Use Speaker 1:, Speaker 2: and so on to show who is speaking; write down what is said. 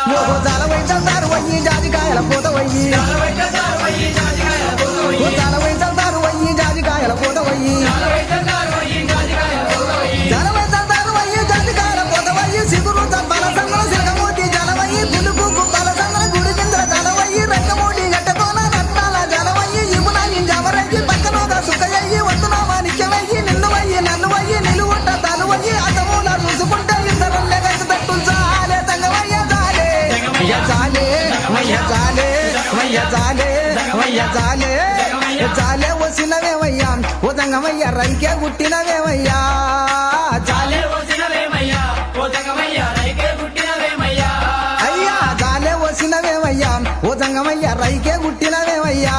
Speaker 1: ఓ జాలవై చల్తారు వయ్యి జాజికాయల పూత వయ్యి ఓ జాలవై చల్తారు వయ్యి జాజికాయల పూత వయ్యి జాలవై చల్తారు వయ్యి జాజికాయల పూత వయ్యి సిగురు చంపల సంగల సిరగమూటి జలవయ్యి పులుపు కుప్పల సంగల గుడి కింద జలవయ్యి రంగమూటి గట్టతోన రత్నాల జలవయ్యి ఇమునాయి జవరయ్యి పక్కనోగా సుక్కయ్యి వద్దునామా నిత్యమయ్యి నిన్నువయ్యి నన్నువయ్యి నిలువుంట తనువయ్యి అతములా చూసుకుంటే ఇద్దరులే కలిసి తట్టు చాలే తంగవయ్య జాలే జాలే వయ్య జాలే వయ్య జాలే వయ్య జాలే జాలే వసినవేమయ్యా ఓ తంగమయ్య రైకే గుట్టినవేమయ్యా జాలే అయ్యా జాలే వసినవేమయ్యా ఓ తంగమయ్య రైకే గుట్టినవేమయ్యా